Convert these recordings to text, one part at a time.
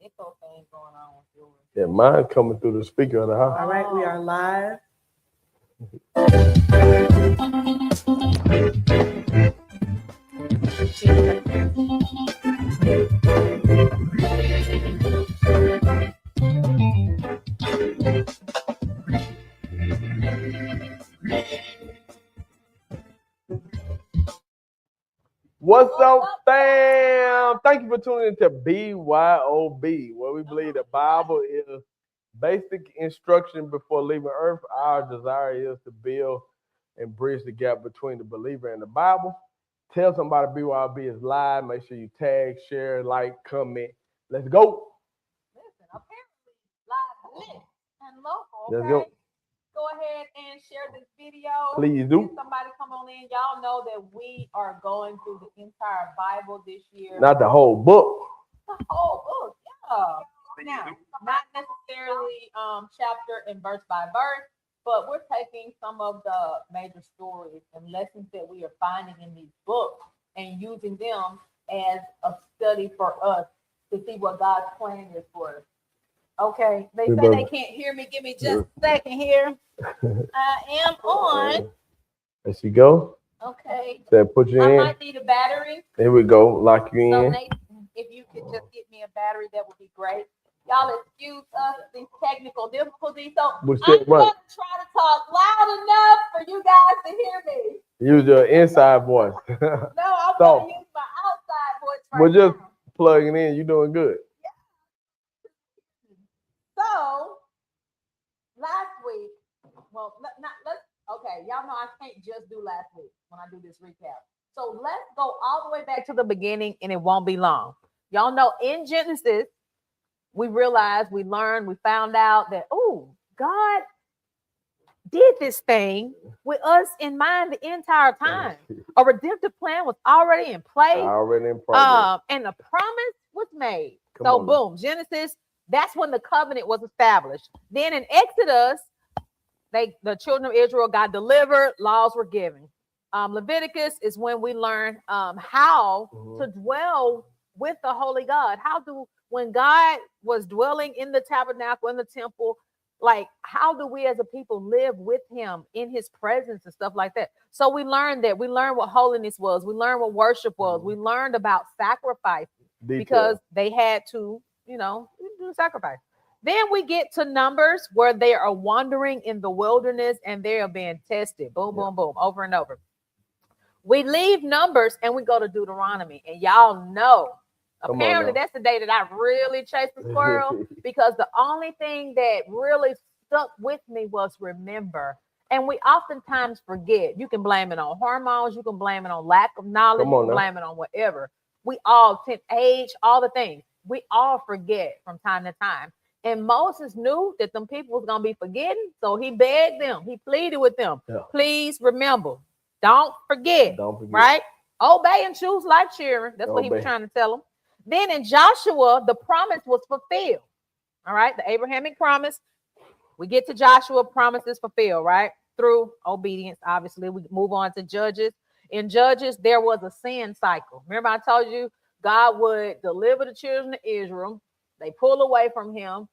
echo thing going on with yours. Yeah, mine coming through the speaker of the house. All right, we are live. What's up, fam? Thank you for tuning in to BYOB, where we believe the Bible is basic instruction before leaving earth. Our desire is to build and bridge the gap between the believer and the Bible. Tell somebody BYOB is live. Make sure you tag, share, like, comment. Let's go. Listen, apparently live lit and local. Let's Okay? go. Go ahead and share this video. Please do. Get somebody come on in. Y'all know that we are going through the entire Bible this year. Not the whole book. The whole book, yeah. Now, not necessarily chapter and verse by verse, but we're taking some of the major stories and lessons that we are finding in these books and using them as a study for us to see what God's plan is for us. Okay, they say they can't hear me. Give me just a second here. I am on. There she go. Okay. So put you I in. might need a battery. Here we go. Lock you So in. Nate, if you could just get me a battery, that would be great. Y'all excuse us these technical difficulties. So I'm going to try to talk loud enough for you guys to hear me. Use your inside voice. No, I'm going to use my outside voice We're just plugging in. You're doing good. So, last week, well, okay, y'all know I can't just do last week when I do this recap. So, let's go all the way back to the beginning, and it won't be long. Y'all know in Genesis, we realized, we learned, we found out that, God did this thing with us in mind the entire time. A redemptive plan was already in place. Already in progress. And the promise was made. Boom, Genesis. That's when the covenant was established. Then in Exodus, the children of Israel got delivered, laws were given. Leviticus is when we learn how to dwell with the Holy God. When God was dwelling in the tabernacle, in the temple, like how do we as a people live with him in his presence and stuff like that? So we learned that. We learned what holiness was. We learned what worship was. We learned about sacrifice because they had to, do sacrifice. Then we get to Numbers where they are wandering in the wilderness and they are being tested. Boom, boom, boom, over and over. We leave Numbers and we go to Deuteronomy. And y'all know, apparently that's the day that I really chased the squirrel because the only thing that really stuck with me was remember. And we oftentimes forget. You can blame it on hormones. You can blame it on lack of knowledge. You can blame it on whatever. We all age, all the things. We all forget from time to time. And Moses knew that them people was going to be forgetting. So he begged them. He pleaded with them. Yeah. Please remember. Don't forget. Right? Obey and choose life cheering. That's what he was trying to tell them. Then in Joshua, the promise was fulfilled. All right? The Abrahamic promise. We get to Joshua, promise is fulfilled, right? Through obedience, obviously. We move on to Judges. In Judges, there was a sin cycle. Remember I told you God would deliver the children of Israel. They pull away from him.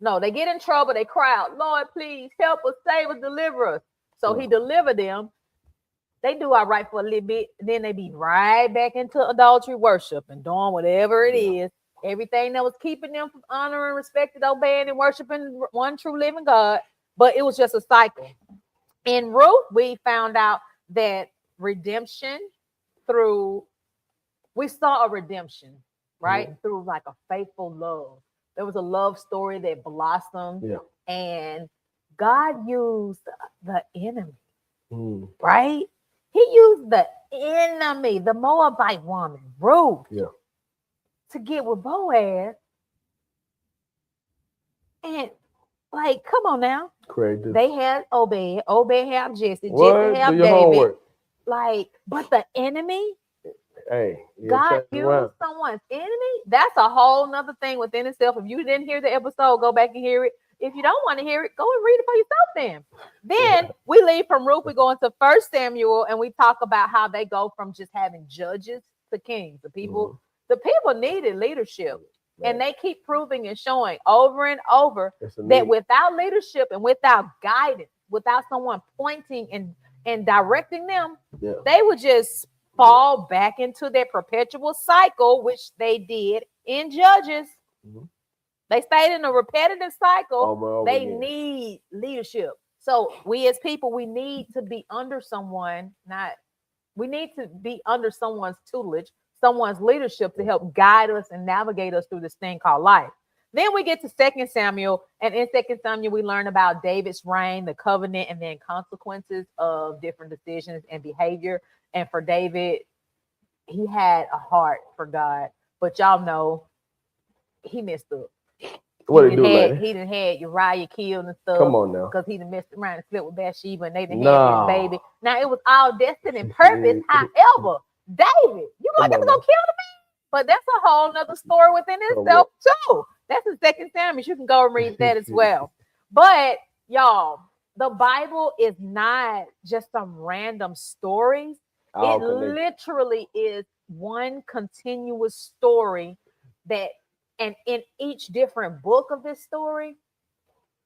No, they get in trouble. They cry out, Lord, please help us, save us, deliver us. So he delivered them. They do all right for a little bit. Then they be right back into adultery worship and doing whatever it is. Everything that was keeping them from honoring, respecting, obeying, and worshiping one true living God. But it was just a cycle. In Ruth, we found out that redemption we saw a redemption, right? Through like a faithful love. There was a love story that blossomed. Yeah. And God used the enemy, right? He used the enemy, the Moabite woman, Ruth, to get with Boaz. And like, come on now. Crazy. They had Obed. Obed had Jesse. Jesse had David. Homework. Like, but the enemy, God used someone's enemy. That's a whole nother thing within itself. If you didn't hear the episode, go back and hear it. If you don't want to hear it, go and read it for yourself then. Then we leave from Ruth, we go into 1 Samuel, and we talk about how they go from just having judges to kings. The people needed leadership. And they keep proving and showing over and over that without leadership and without guidance, without someone pointing and directing them, they would just fall back into their perpetual cycle, which they did in Judges. They stayed in a repetitive cycle. They need leadership. So we as people, we need to be under someone, we need to be under someone's tutelage, someone's leadership to help guide us and navigate us through this thing called life. Then we get to 2 Samuel, and in 2 Samuel, we learn about David's reign, the covenant, and then consequences of different decisions and behavior. And for David, he had a heart for God, but y'all know he messed up. What he do, lady? He done had Uriah killed and stuff. Come on now. Because he done messed around and slept with Bathsheba, and they done had his baby. Now, it was all destined and purpose. However, David, you want them to go kill the man? But that's a whole nother story within itself, too. That's in 2 Samuel. You can go and read that as well. But, y'all, the Bible is not just some random stories. It literally is one continuous story that, and in each different book of this story,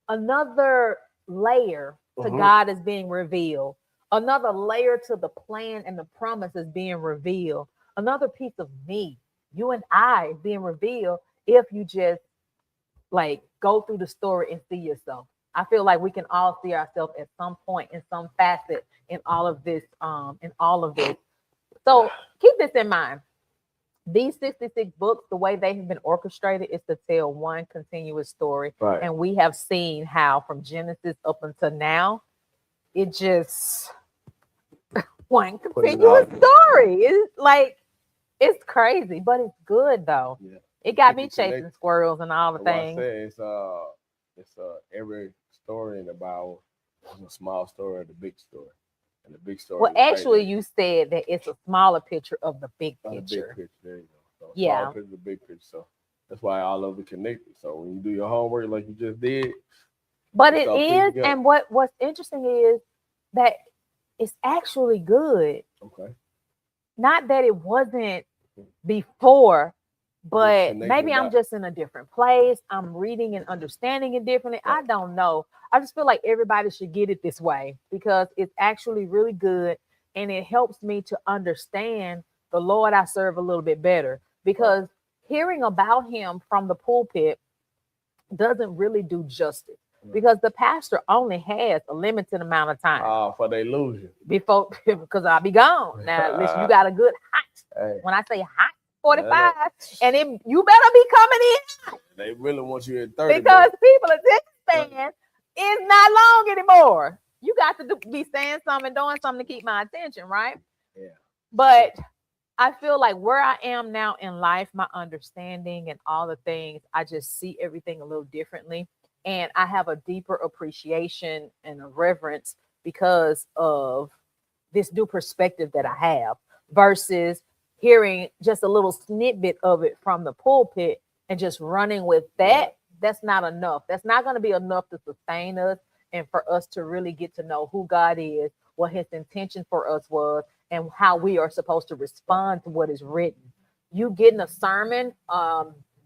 another layer to God is being revealed. Another layer to the plan and the promise is being revealed. Another piece of me, you and I, is being revealed if you just like go through the story and see yourself. I feel like we can all see ourselves at some point in some facet in all of this. So keep this in mind. These 66 books, the way they have been orchestrated is to tell one continuous story. Right. And we have seen how from Genesis up until now, it just one continuous story. It's like, it's crazy, but it's good though. Yeah. It got me chasing squirrels and all the things. It's every story in the Bible is a small story of the big story. And the big story. Well, actually, you said that it's a smaller picture of the big picture. The big picture. There you go. So small picture, the big picture. So that's why all of it connected. So when you do your homework like you just did. But it is, and what's interesting is that it's actually good. Okay. Not that it wasn't before, but maybe I'm just in a different place. I'm reading and understanding it differently. Right. I don't know. I just feel like everybody should get it this way because it's actually really good and it helps me to understand the Lord I serve a little bit better because hearing about him from the pulpit doesn't really do justice because the pastor only has a limited amount of time. For the illusion. Because I'll be gone. Now, listen, you got a good hot, when I say hot, 45, and then you better be coming in. They really want you at 30. Because people attention span is not long anymore. You got to be saying something, doing something to keep my attention, right? Yeah. But I feel like where I am now in life, my understanding and all the things, I just see everything a little differently. And I have a deeper appreciation and a reverence because of this new perspective that I have versus hearing just a little snippet of it from the pulpit and just running with that. That's not enough. That's not going to be enough to sustain us and for us to really get to know who God is, what his intention for us was, and how we are supposed to respond to what is written. You getting a sermon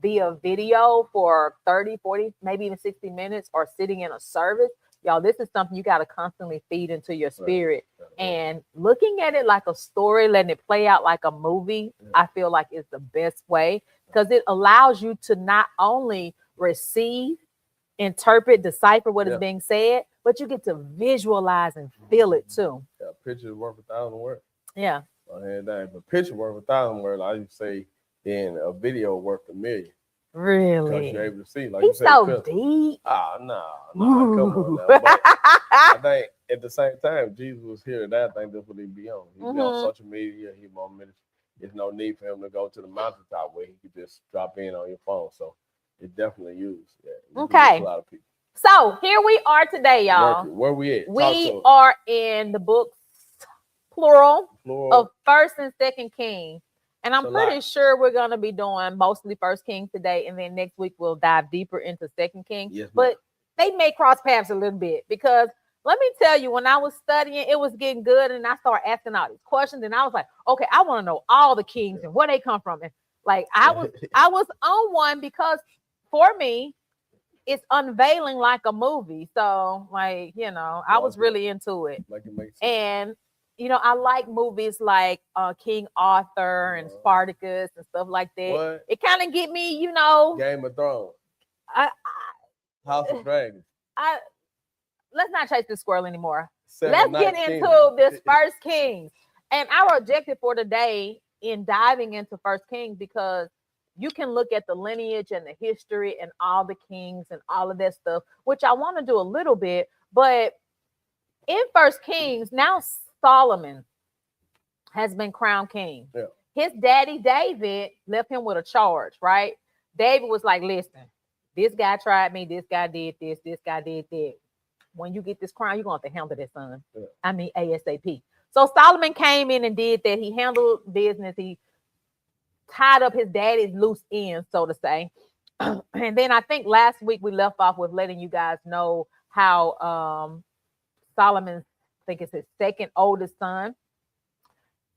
via video for 30, 40, maybe even 60 minutes or sitting in a service, y'all, this is something you got to constantly feed into your spirit. And looking at it like a story, letting it play out like a movie, I feel like is the best way because it allows you to not only receive, interpret, decipher what is being said, but you get to visualize and feel it too. Yeah, a picture is worth 1,000 words. Yeah. If a picture worth 1,000 words, I used to say, then a video worth 1,000,000. Really? Because you're able to see. Like he's so deep. No, come on now. But I think at the same time, Jesus was here, and I think that's what he'd be on. He'd be on social media. He'd be on ministry. There's no need for him to go to the mountaintop where he could just drop in on your phone. So it's definitely used. Yeah, okay. A lot of people. So here we are today, y'all. Where we at? We are in the books, plural of 1st and 2nd Kings. And I'm pretty sure we're going to be doing mostly 1st Kings today. And then next week, we'll dive deeper into 2nd Kings. Yes, but they may cross paths a little bit because let me tell you, when I was studying, it was getting good. And I started asking all these questions. And I was like, okay, I want to know all the kings and where they come from. And Like I was on one because for me, it's unveiling like a movie. So like, I was really into it. Like it makes sense. And I like movies like King Arthur and Spartacus and stuff like that. What? It kind of get me, Game of Thrones. I, House of Dragons. Let's not chase this squirrel anymore. 7 Let's get Nights into this First Kings. And our objective for today in diving into First Kings, because you can look at the lineage and the history and all the kings and all of that stuff, which I want to do a little bit. But in First Kings, now Solomon has been crowned king. Yeah. His daddy David left him with a charge, right? David was like, listen, this guy tried me, this guy did this guy did that. When you get this crown, you're going to have to handle this, son. Yeah. I mean, ASAP. So Solomon came in and did that. He handled business. He tied up his daddy's loose ends, so to say. And then I think last week we left off with letting you guys know how Solomon's, I think it's his second oldest son.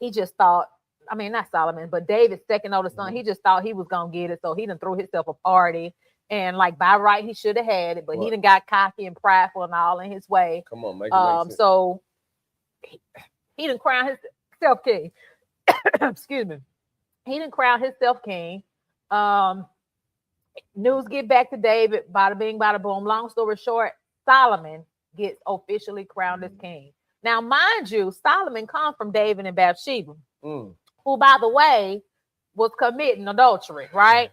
He just thought, I mean, not Solomon, but David's second oldest son, he just thought he was going to get it. So he done threw himself a party. And like by right, he should have had it, but he done got cocky and prideful and all in his way. Come on, make it make sense. So he done crown himself king. Excuse me. He didn't crown himself king. News get back to David, bada bing, bada boom. Long story short, Solomon gets officially crowned as king. Now, mind you, Solomon comes from David and Bathsheba, who, by the way, was committing adultery, right?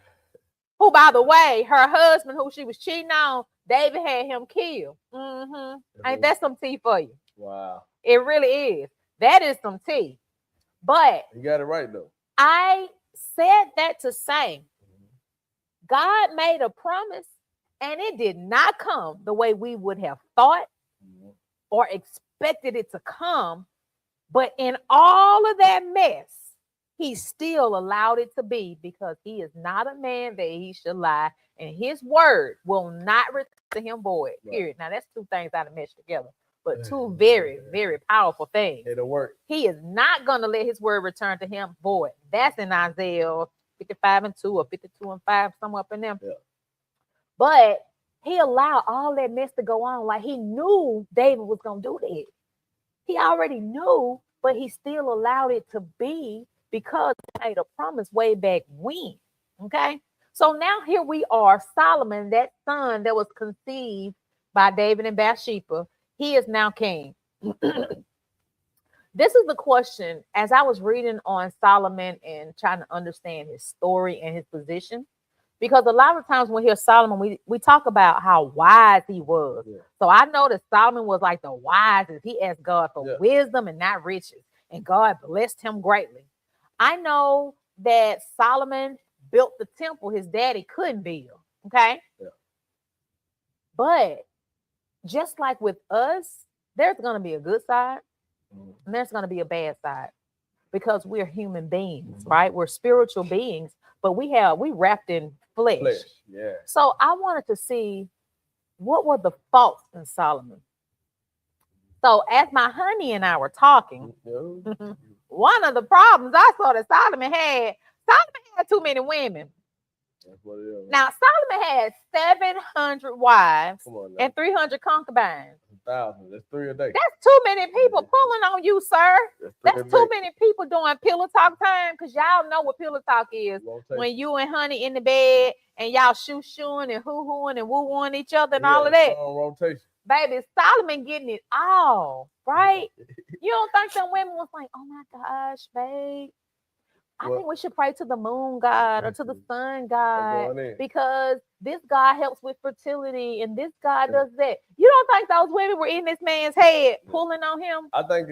Who, by the way, her husband, who she was cheating on, David had him killed. Ain't that some tea for you? Wow. It really is. That is some tea. But you got it right, though. I said that to say, God made a promise and it did not come the way we would have thought or expected it to come. But in all of that mess, he still allowed it to be, because he is not a man that he should lie, and his word will not return to him void. Period. Now that's two things out of mesh together, but two very, very powerful things. It'll work. He is not going to let his word return to him void. That's in Isaiah 55:2 or 52:5, somewhere up in there. Yeah. But he allowed all that mess to go on. Like he knew David was going to do that. He already knew, but he still allowed it to be, because he made a promise way back when. Okay. So now here we are, Solomon, that son that was conceived by David and Bathsheba, he is now king. This is the question, as I was reading on Solomon and trying to understand his story and his position, because a lot of times when we hear Solomon, we talk about how wise he was. Yeah. So I know that Solomon was like the wisest. He asked God for wisdom and not riches, and God blessed him greatly. I know that Solomon built the temple his daddy couldn't build. Okay. Yeah. But just like with us, there's going to be a good side and there's going to be a bad side, because we're human beings, right? We're spiritual beings, but we wrapped in flesh. Yeah. So I wanted to see what were the faults in Solomon. So as my honey and I were talking, one of the problems I saw that Solomon had too many women. That's what it is. Now, Solomon had 700 wives and 300 concubines. 1,000. That's 3 a day. That's too many people pulling on you, sir. That's too many people doing pillow talk time, because y'all know what pillow talk is. When you and honey in the bed and y'all shoo-shooing and hoo-hooing and woo-wooing each other and all of that. Rotation. Baby, Solomon getting it all, right? You don't think some women was like, oh my gosh, babe, I think we should pray to the moon god or to the sun god, because this God helps with fertility and this God does that. You don't think those women were in this man's head pulling on him? I think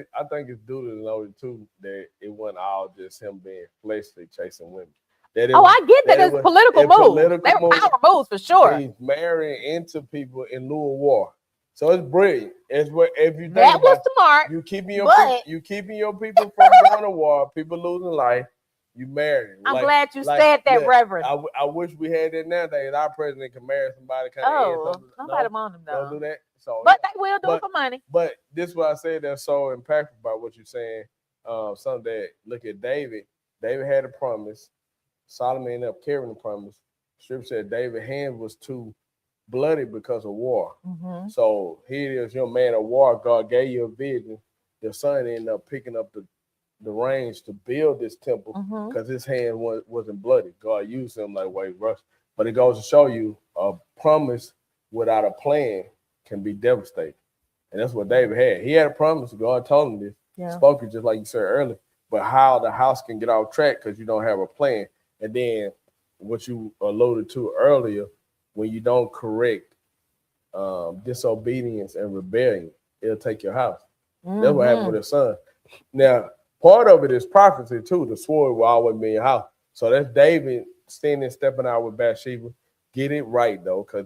it's due to the note too that it wasn't all just him being fleshly chasing women. I get that it's political moves. They were power moves for sure. He's marrying into people in lieu of war. So it's brilliant. It's what, if you think that was smart. You keeping your people from going to war, people losing life. You married. I'm glad you said that, Reverend. I wish we had that nowadays. Our president can marry somebody. Nobody want them though. Don't do that. So, but they will do it for money. But this is what I said that's so impactful about what you're saying. Something that, look at David. David had a promise. Solomon ended up carrying the promise. Scripture said David's hand was too bloody because of war. Mm-hmm. So here it is, your man of war. God gave you a vision. Your son ended up picking up the reins to build this temple because his hand wasn't bloody. God used him like Wade Rush. But it goes to show you a promise without a plan can be devastating. And that's what David had. He had a promise. God told him this. Spoke it just like you said earlier. But how the house can get off track because you don't have a plan. And then what you alluded to earlier, when you don't correct disobedience and rebellion, it'll take your house. That's what happened with his son. Now, part of it is prophecy too. The sword will always be in your house. So that's David standing, stepping out with Bathsheba. Get it right though, because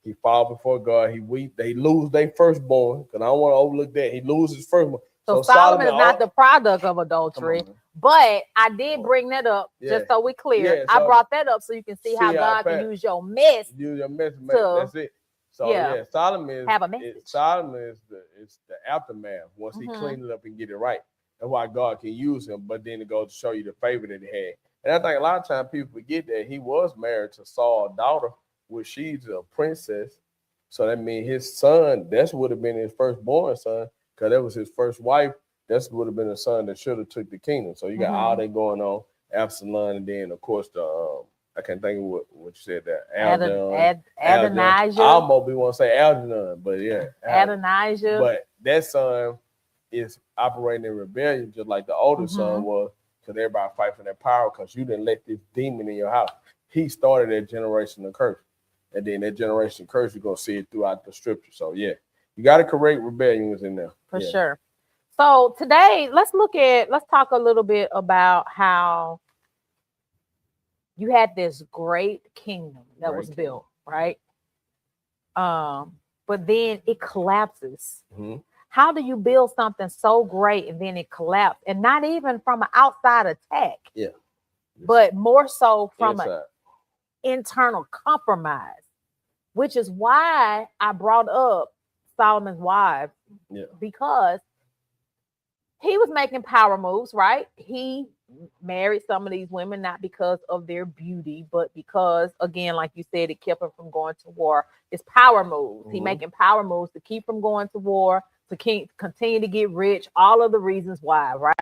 he fall before God, he weep. They lose their firstborn, because I don't want to overlook that. He loses his firstborn. So Solomon is not the product of adultery. But I did bring that up just so we clear. Yeah, so I brought that up so you can see how God can use your mess. Use your mess, that's it. So Solomon have a message. Solomon is the aftermath once he cleaned it up and get it right. That's why God can use him. But then it goes to show you the favor that he had. And I think a lot of times people forget that he was married to Saul's daughter, which she's a princess. So that means his son, that would have been his firstborn son, because that was his first wife. That would have been a son that should have took the kingdom. So you got all that going on, Absalom, and then of course the I can't think of what you said there. Adonijah. I almost want to say Algernon, but yeah. Adonijah. But that son is operating in rebellion just like the older son was, because everybody fight for their power because you didn't let this demon in your house. He started that generation of curse. And then that generation curse, you're going to see it throughout the scripture. So yeah, you got to correct rebellion was in there. For sure. So today, let's talk a little bit about how you had this great kingdom that was built, right? But then it collapses. How do you build something so great and then it collapses? And not even from an outside attack, but more so from an internal compromise, which is why I brought up Solomon's wife, because he was making power moves, right? He married some of these women not because of their beauty, but because, again, like you said, it kept him from going to war. It's power moves. He making power moves to keep from going to war, to continue to get rich, all of the reasons why, right?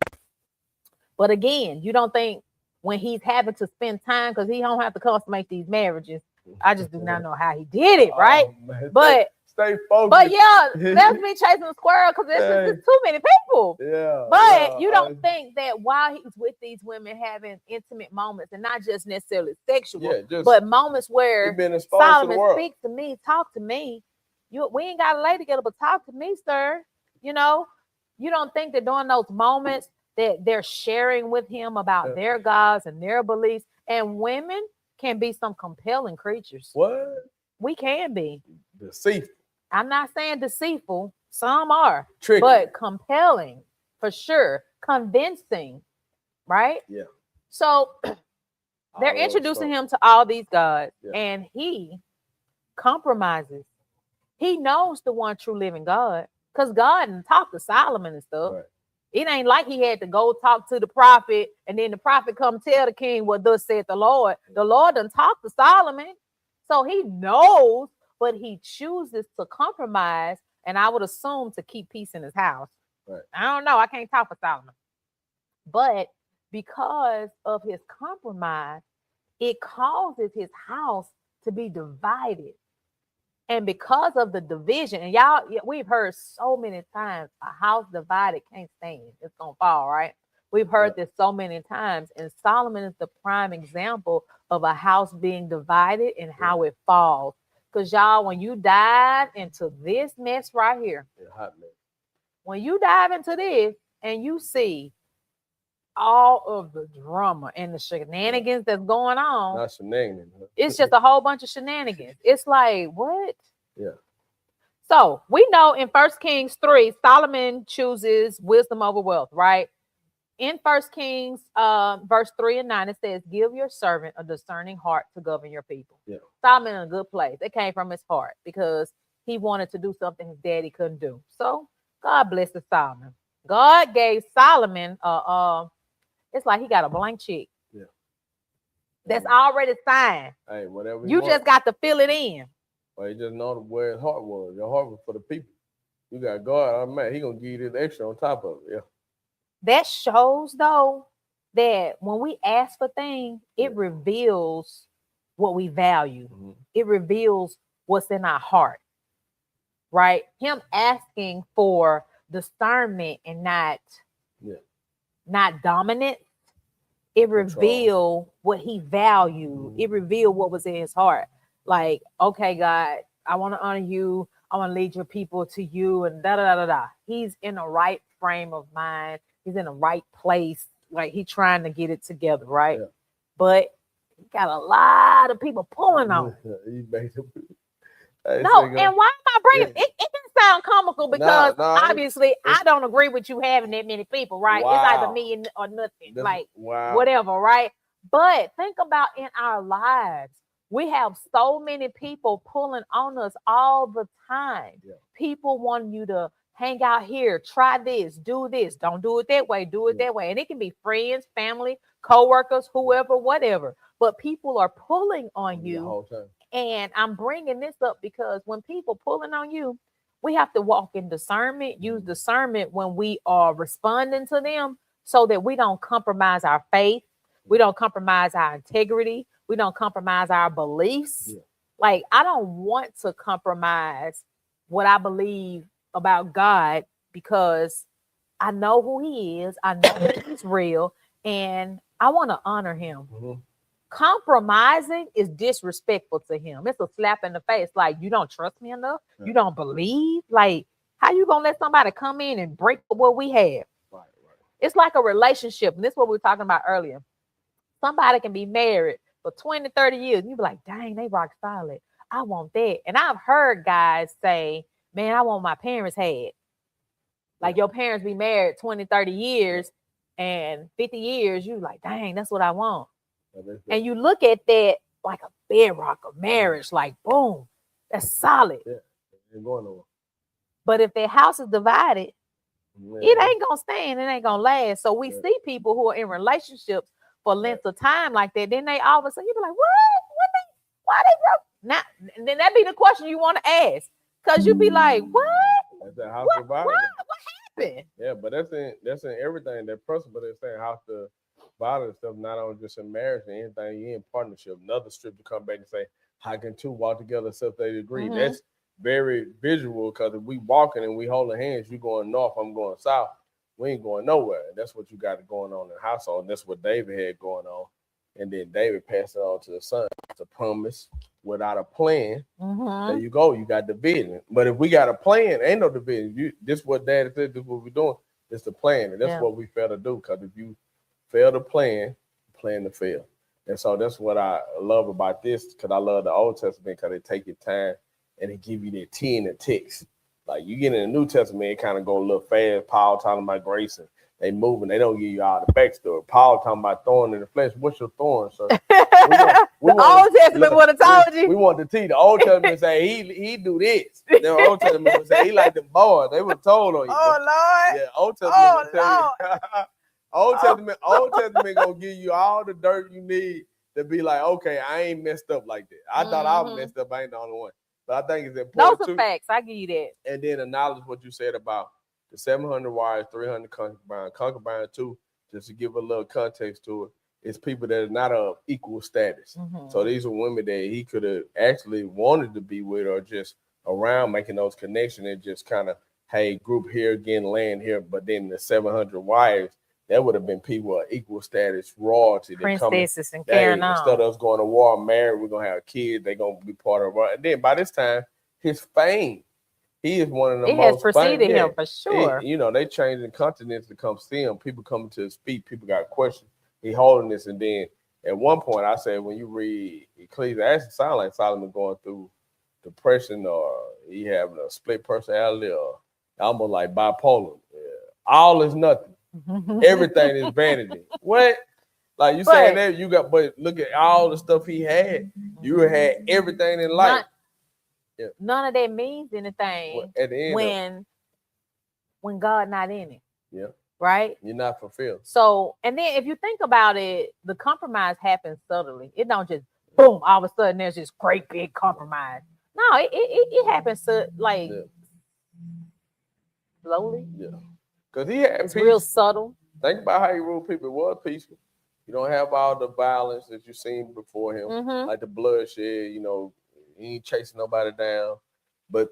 But again, you don't think when he's having to spend time, because he don't have to consummate these marriages. I just do not know how he did it, right? But stay focused. But yeah, that's me chasing the squirrel because there's too many people. But you don't think that while he's with these women having intimate moments, and not just necessarily sexual, but moments where Solomon speaks to me, talk to me. We ain't got to lay together, but talk to me, sir. You know, you don't think that during those moments that they're sharing with him about their gods and their beliefs, and women can be some compelling creatures. What? We can be. Deceitful. I'm not saying deceitful. Some are. Tricky. But compelling, for sure. Convincing, right? Yeah. So they're introducing him to all these gods, and he compromises. He knows the one true living God, because God didn't talk to Solomon and stuff. Right. It ain't like he had to go talk to the prophet, and then the prophet come tell the king what thus said the Lord. The Lord done talk to Solomon. So he knows, but he chooses to compromise, and I would assume to keep peace in his house. Right. I don't know. I can't talk for Solomon. But because of his compromise, it causes his house to be divided. And because of the division, and y'all, we've heard so many times, a house divided can't stand. It's going to fall, right? We've heard this so many times. And Solomon is the prime example of a house being divided and how it falls. Because y'all, when you dive into this mess right here, hot mess. When you dive into this and you see all of the drama and the shenanigans that's going on. Not shenanigans. It's just a whole bunch of shenanigans. It's like, what? Yeah. So we know in 1 Kings 3, Solomon chooses wisdom over wealth, right? In 1 Kings verse 3 and 9, it says, give your servant a discerning heart to govern your people. Yeah. Solomon in a good place. It came from his heart because he wanted to do something his daddy couldn't do. So God blesses Solomon. God gave Solomon it's like he got a blank check. Yeah. That's already signed. Hey, whatever you just got to fill it in. Well, you just know where his heart was. Your heart was for the people. You got God, man, he gonna give you this extra on top of it. Yeah. That shows though that when we ask for things, it reveals what we value. It reveals what's in our heart. Right? Him asking for discernment and not dominant. It revealed what he valued. It revealed what was in his heart. Like, okay, God, I want to honor you. I want to lead your people to you, and da da da da. He's in the right frame of mind. He's in the right place. Like, he's trying to get it together, right? Yeah. But he got a lot of people pulling on him. No, and why am I bringing it? It can sound comical because obviously I don't agree with you having that many people, right? Wow. It's either me or nothing, whatever, right? But think about in our lives, we have so many people pulling on us all the time. Yeah. People want you to hang out here, try this, do this, don't do it that way, do it that way. And it can be friends, family, co-workers, whoever, whatever. But people are pulling on you. The whole time. And I'm bringing this up because when people pulling on you, we have to walk in discernment, use discernment when we are responding to them so that we don't compromise our faith. We don't compromise our integrity. We don't compromise our beliefs. Yeah. Like, I don't want to compromise what I believe about God because I know who he is. I know that he's real and I want to honor him. Mm-hmm. Compromising is disrespectful to him. It's a slap in the face. Like, you don't trust me enough. Yeah. You don't believe. Like, how you gonna let somebody come in and break what we have? Right. It's like a relationship. And this is what we were talking about earlier. Somebody can be married for 20, 30 years. And you be like, dang, they rock solid. I want that. And I've heard guys say, man, I want my parents had. Like, your parents be married 20, 30 years and 50 years. You like, dang, that's what I want. And you look at that like a bedrock of marriage, like, boom, that's solid. Yeah, ain't going nowhere. But if their house is divided, it ain't gonna stand, it ain't gonna last. So we see people who are in relationships for length of time like that. Then they all of a sudden you be like, why they broke? Now, and then that be the question you want to ask, because you be like, what happened? Yeah, but that's in everything. That principle they're saying house to violence stuff, not only just in marriage and anything, you're in partnership. Another scripture come back and say, how can two walk together except they agree? Mm-hmm. That's very visual, because if we walking and we holding hands, you going north, I'm going south, we ain't going nowhere. That's what you got going on in the household. And that's what David had going on. And then David passed it on to the son. It's a promise without a plan. Mm-hmm. There you go. You got division. But if we got a plan, ain't no division. This what Daddy said, this what we're doing. It's the plan. And that's what we fail to do. Because if you fail to plan to fail. And so that's what I love about this, because I love the Old Testament, because they take your time and they give you that tea and the text. Like, you get in the New Testament, it kind of go a little fast. Paul talking about grace and they moving. They don't give you all the backstory. Paul talking about thorn in the flesh. What's your thorn, sir? The Old Testament would have told you. We want the tea. The Old Testament say he do this. The Old Testament would say he like the boys. They were told on you. Oh, Lord. Yeah, Old Testament would tell you. Old Testament gonna give you all the dirt you need to be like, okay, I ain't messed up like that. I thought I was messed up. I ain't the only one. But I think it's important. Those are facts. I give you that. And then acknowledge what you said about the 700 wives, 300 concubines. Concubine too, just to give a little context to it, it's people that are not of equal status. Mm-hmm. So these are women that he could have actually wanted to be with, or just around, making those connections and just kind of, hey, group here, getting land here. But then the 700 wives, that would have been people of equal status, royalty. Princesses and carrying on. Instead of us going to war, married, we're going to have kids. They're going to be part of it. And then by this time, his fame, he is one of the most. It has preceded him for sure. They changing continents to come see him. People coming to his feet. People got questions. He holding this. And then at one point, I said, when you read Ecclesiastes, it sounds like Solomon going through depression, or he having a split personality, or almost like bipolar. Yeah. All is nothing. Everything is vanity. What? Like you saying that but look at all the stuff he had. You had everything in life. None of that means anything at the end when God not in it. Yeah. right? You're not fulfilled. So, and then if you think about it, the compromise happens subtly. It don't just boom, all of a sudden there's this great big compromise. No, it happens to like slowly. Yeah. Because he had It's peace. real subtle. Think about how he ruled people. It was peaceful. You don't have all the violence that you've seen before him, like the bloodshed, you know, he ain't chasing nobody down. But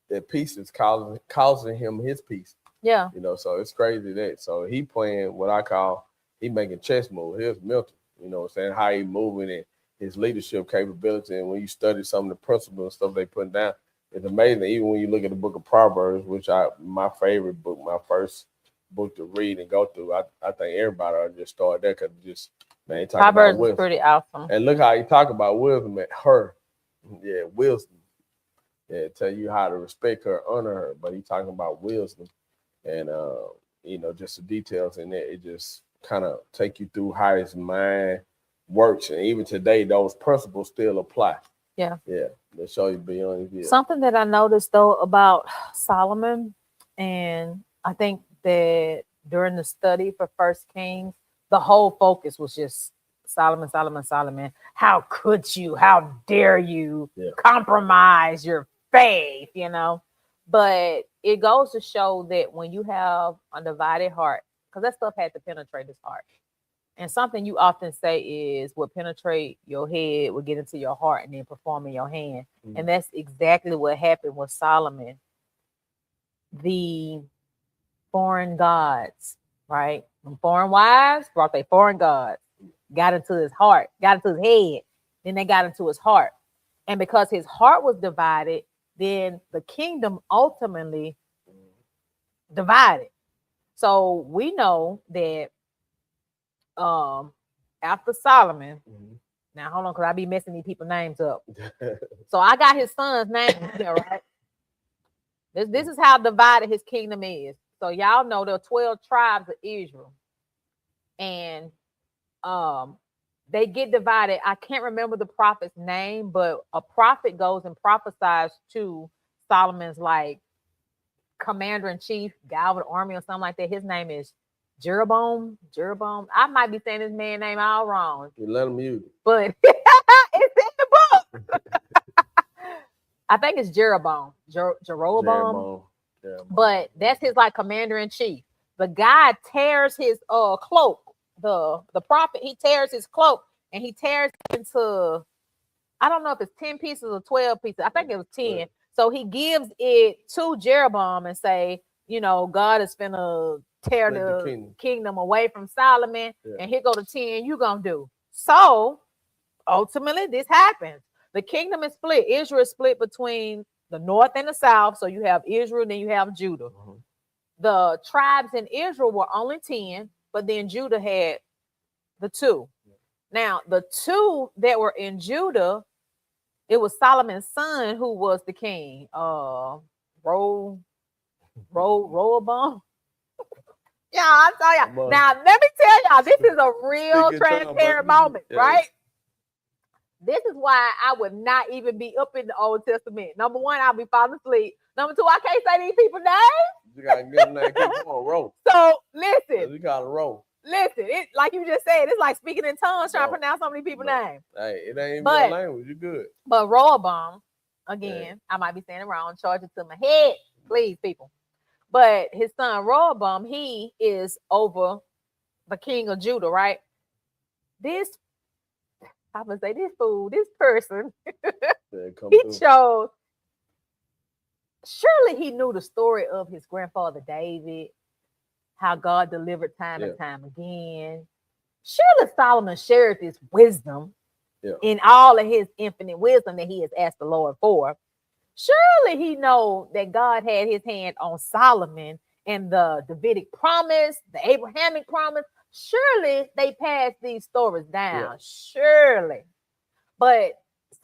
that peace is causing him his peace. Yeah. You know, so it's crazy that. So he playing what I call, he making chess moves. Here's mental, you know what I'm saying, how he moving and his leadership capability. And when you study some of the principles and stuff they put down, it's amazing. Even when you look at the book of Proverbs, which my favorite book, my first book to read and go through. I think everybody ought to just start there because just man, talk Proverbs about wisdom. Is pretty awesome. And look how he talk about wisdom at her. Yeah, wisdom. Yeah, tell you how to respect her, honor her. But he talking about wisdom, and you know, just the details in there. It just kind of take you through how his mind works, and even today, those principles still apply. Yeah, yeah, they show you beyond his years. Something that I noticed though about Solomon, and I think that during the study for First Kings, the whole focus was just Solomon, Solomon, Solomon. How could you? How dare you compromise your faith? You know, but it goes to show that when you have a divided heart, because that stuff had to penetrate his heart. And something you often say is what penetrate your head will get into your heart and then perform in your hand. Mm-hmm. And that's exactly what happened with Solomon. The foreign gods, right? When foreign wives brought their foreign gods, got into his heart, got into his head, then they got into his heart. And because his heart was divided, then the kingdom ultimately divided. So we know that after Solomon, now hold on, because I be messing these people's names up. So I got his son's name here, right? This is how divided his kingdom is. So y'all know there are 12 tribes of Israel. And they get divided. I can't remember the prophet's name, but a prophet goes and prophesies to Solomon's like commander-in-chief, guy with the army or something like that. His name is Jeroboam. I might be saying his man's name all wrong. You let him use it. But it's in the book. I think it's Jeroboam. Jeroboam. But that's his like commander-in-chief. The guy tears his cloak. The prophet, he tears his cloak and he tears it into, I don't know if it's 10 pieces or 12 pieces. I think it was 10. Right. So he gives it to Jeroboam and say, you know, God is finna tear the kingdom away from Solomon, and here go the 10 you gonna do. So ultimately this happens. The kingdom is split. Israel is split between the north and the south. So you have Israel, then you have Judah. Mm-hmm. The tribes in Israel were only 10, but then Judah had the 2. Now the 2 that were in Judah, it was Solomon's son who was the king. Rehoboam. Yeah, I tell y'all. Now, let me tell y'all, this is a real transparent moment, right? This is why I would not even be up in the Old Testament. Number one, I'll be falling asleep. Number two, I can't say these people's names. You gotta get them name. Keep on roll. So listen. You gotta roll. Listen, it like you just said, it's like speaking in tongues, trying to pronounce so many people's names. Hey, it ain't even your language. You good. But Rehoboam, again, I might be saying it wrong. Charge it to my head, please, people. But his son Rehoboam, he is over the king of Judah, right? I'm gonna say this fool, this person, he chose. Surely he knew the story of his grandfather David, how God delivered time and time again. Surely Solomon shared this wisdom in all of his infinite wisdom that he has asked the Lord for. Surely he know that God had his hand on Solomon and the Davidic promise, the Abrahamic promise. Surely they passed these stories down. Surely. But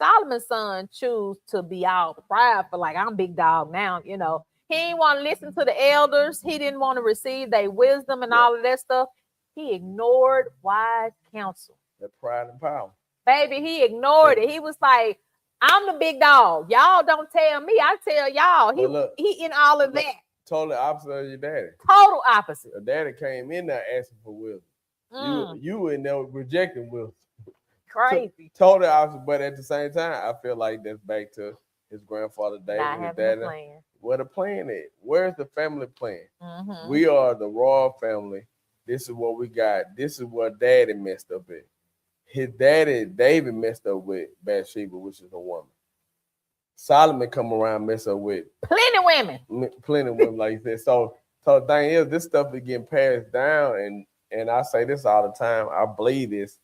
Solomon's son chose to be all prideful, like I'm big dog now, you know. He didn't want to listen to the elders. He didn't want to receive their wisdom and all of that stuff. He ignored wise counsel. That pride and power. Baby, he ignored it. He was like, I'm the big dog. Y'all don't tell me. I tell y'all. He in all of that. totally opposite of your daddy. Total opposite. Your daddy came in there asking for wisdom. You in there rejecting wisdom. Crazy. Totally opposite, but at the same time, I feel like that's back to his grandfather David. Not having a plan. Where the plan is? Where's the family plan? We are the royal family. This is what we got. This is what daddy messed up at. His daddy, David, messed up with Bathsheba, which is a woman. Solomon come around, mess up with plenty women, like you said. So the thing is, this stuff is getting passed down, and I say this all the time. I believe this.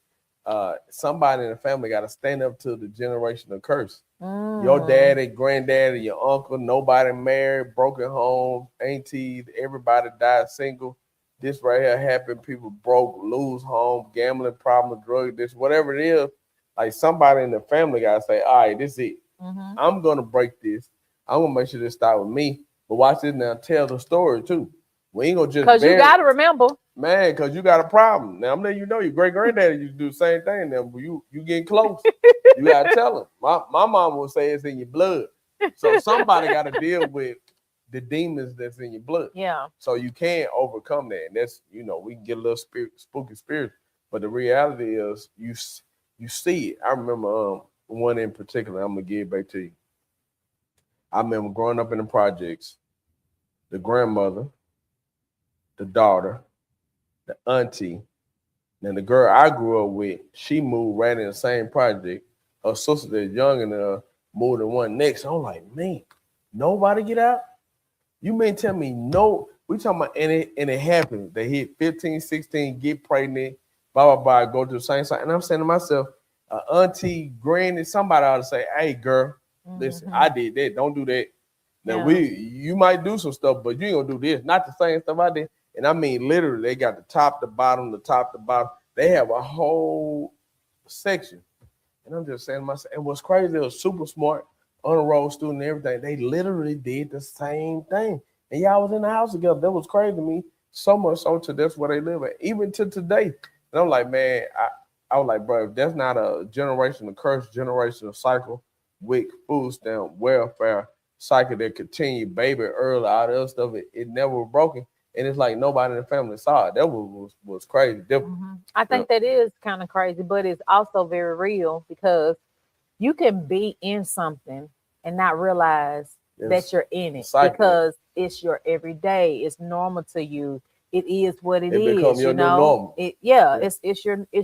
Somebody in the family got to stand up to the generational curse. Your daddy, granddaddy, your uncle, nobody married, broken home, aunties, everybody died single. This right here happened. People broke, lose home, gambling problem, drug addiction, whatever it is. Like somebody in the family got to say, all right, this is it. I'm going to break this. I'm going to make sure this start with me. But watch this now. Tell the story too. We ain't going to just because you got to remember. Man, because you got a problem. Now, I'm letting you know your great-granddaddy used to do the same thing. Now, you getting close. You got to tell him. My mom will say it's in your blood. So somebody got to deal with the demons that's in your blood. Yeah. So you can't overcome that. And that's, we can get a little spooky spirit. But the reality is you see it. I remember one in particular, I'm going to give back to you. I remember growing up in the projects, the grandmother, the daughter, the auntie, and the girl I grew up with, she moved right in the same project. Her sister that's younger than her moved in one next. I'm like, man, nobody get out? You mean tell me no? We talking about, and it happened. They hit 15, 16, get pregnant, blah, blah, blah, go to the same site. And I'm saying to myself, auntie, granny, somebody ought to say, hey, girl, listen, I did that. Don't do that. Now, you might do some stuff, but you ain't going to do this. Not the same stuff I did. And I mean, literally, they got the top to bottom, the top to bottom. They have a whole section. And I'm just saying to myself, and what's crazy, they were super smart, on a roll student and everything. They literally did the same thing. And y'all was in the house together. That was crazy to me. So much so to that's where they live at, even to today. And I'm like, man, I was like, bro, if that's not a generational curse, generational cycle, WIC, food stamp, welfare cycle that continue, baby, early, all the other stuff, it never was broken. And it's like nobody in the family saw it. That was crazy. I think that is kind of crazy, but it's also very real because you can be in something and not realize that you're in it because it's your everyday. It's normal to you. It is what it is. Becomes your new normal. It's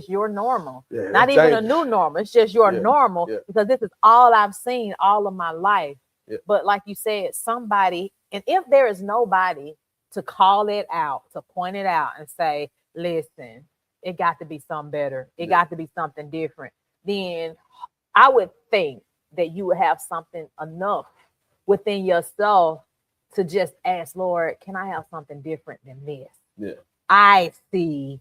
your normal. Yeah, not even a new normal. It's just your normal because this is all I've seen all of my life. Yeah. But like you said, somebody, and if there is nobody to call it out, to point it out and say, listen, it got to be something better. It got to be something different. Then I would think that you would have something enough within yourself to just ask, Lord, can I have something different than this? Yeah. I see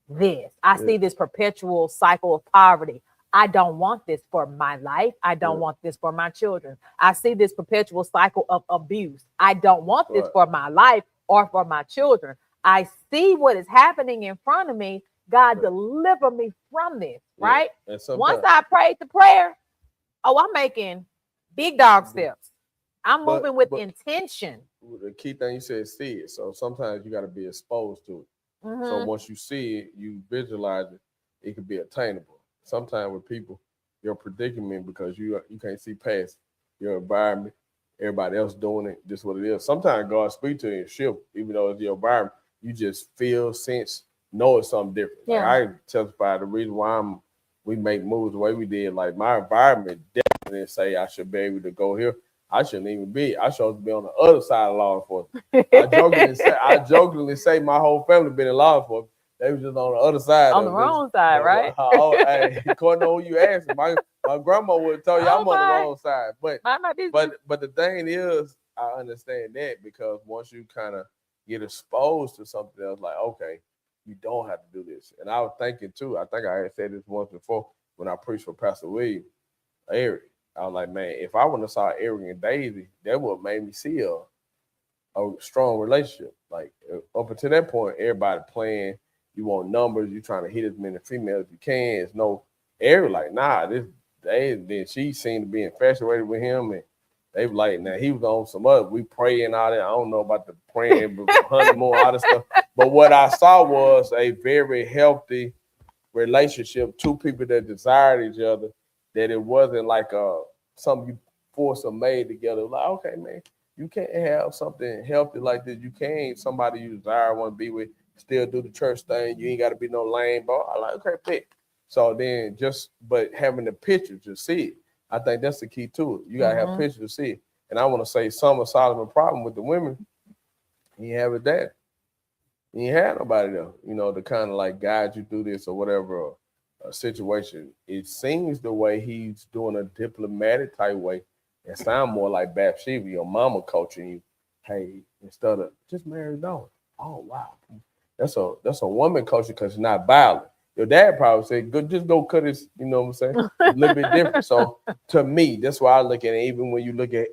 this. I see this perpetual cycle of poverty. I don't want this for my life. I don't want this for my children. I see this perpetual cycle of abuse. I don't want this for my life or for my children. I see what is happening in front of me. God, deliver me from this, right? Once I prayed the prayer, I'm making big dog steps. I'm moving with intention. The key thing you said, see it. So sometimes you got to be exposed to it. So once you see it, you visualize it, it can be attainable. Sometimes with people, your predicament, because you can't see past your environment, everybody else doing it, just what it is. Sometimes God speaks to you and shift, even though it's your environment, you just feel, sense, know it's something different. Yeah. Like I testify the reason why we make moves the way we did. Like my environment definitely didn't say I should be able to go here. I shouldn't even be. I should be on the other side of law enforcement. I jokingly say my whole family been in law enforcement. They was just on the other side. On the wrong side, right? Hey, according to who you ask, my grandma would tell you I'm on the wrong side. But the thing is, I understand that because once you kind of get exposed to something else, like, okay, you don't have to do this. And I was thinking too, I think I had said this once before when I preached for Pastor William, Eric. I was like, man, if I wouldn't have saw Eric and Daisy, that would have made me see a strong relationship. Like up until that point, everybody playing, you want numbers, you trying to hit as many females as you can. It's no Eric like, nah, then she seemed to be infatuated with him and They were like, now he was on some other, we praying all that. I don't know about the praying, but honeymoon, all this stuff. But what I saw was a very healthy relationship, two people that desired each other, that it wasn't like something you force or made together. Like, okay, man, you can't have something healthy like this. You can't, somebody you desire, want to be with, still do the church thing. You ain't got to be no lame, bro. I like, okay, pick. So then but having the picture to see it, I think that's the key to it. You got to have pictures to see it. And I want to say some of Solomon's problem with the women, he have it that. He ain't had nobody there, to kind of like guide you through this or whatever situation. It seems the way he's doing a diplomatic type way, it sounds more like Bathsheba, your mama coaching you. Hey, instead of just marry a daughter. Oh wow, that's a woman coaching because it's not violent. Your dad probably said, "Good, just go cut his." You know what I'm saying? A little bit different. So to me, that's why I look at it. Even when you look at,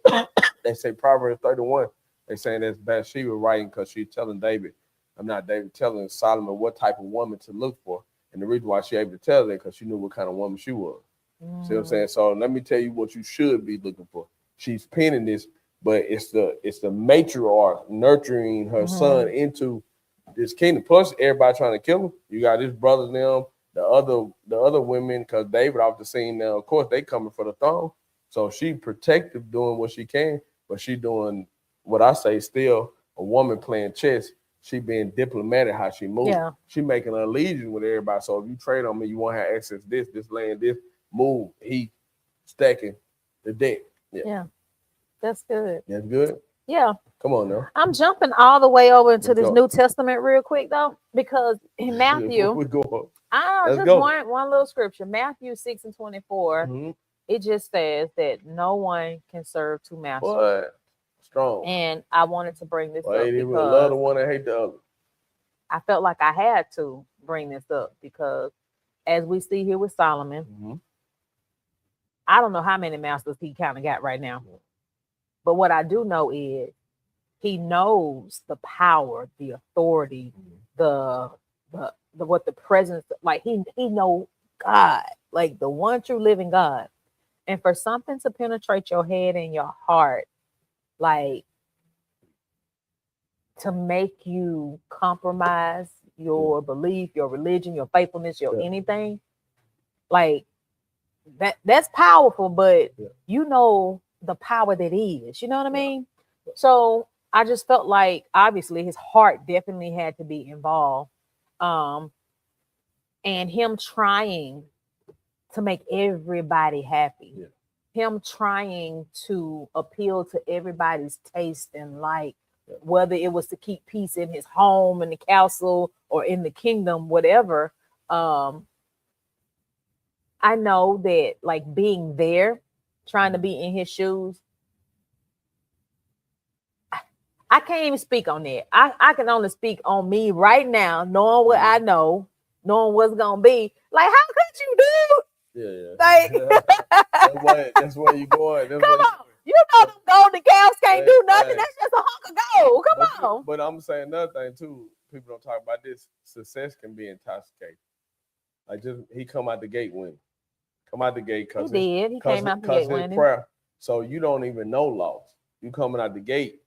they say Proverbs 31, they saying that's Bathsheba writing because she's telling David. I'm not David telling Solomon what type of woman to look for. And the reason why she able to tell that because she knew what kind of woman she was. See what I'm saying? So let me tell you what you should be looking for. She's penning this, but it's the matriarch nurturing her son into this kingdom. Plus, everybody trying to kill him. You got his brothers now, the other women, because David off the scene now. Of course, they coming for the throne. So she protective, doing what she can, but she doing what I say still a woman playing chess. She being diplomatic how she moves. Yeah. She making an allegiance with everybody. So if you trade on me, you want to have access to this land, this move. He stacking the deck. Yeah. That's good. That's good? Yeah. Come on now. I'm jumping all the way over into this New Testament real quick though, because in Matthew, one little scripture, Matthew 6:24, it just says that no one can serve two masters. What? Strong. And I wanted to bring this up because love the one and hate the other. I felt like I had to bring this up because as we see here with Solomon, I don't know how many masters he kind of got right now. But what I do know is he knows the power, the authority, the what the presence, like he know God, like the one true living God. And for something to penetrate your head and your heart, like to make you compromise your belief, your religion, your faithfulness, your anything, like that's powerful, but you know the power that is, you know what I mean? So I just felt like obviously his heart definitely had to be involved. And him trying to make everybody happy. Him trying to appeal to everybody's taste and like, whether it was to keep peace in his home, in the castle, or in the kingdom, whatever. I know that like being there, trying to be in his shoes, I can't even speak on that. I can only speak on me right now, knowing what I know, knowing what's gonna be. Like, how could you do? Like, that's where you going. Come on. You know them golden cows can't do nothing. That's just a hunk of gold. Come on. But I'm saying another thing too. People don't talk about this. Success can be intoxicating. Like he come out the gate winning. Come out the gate because he came out the gate winning. Prayer. So you don't even know loss. You coming out the gate,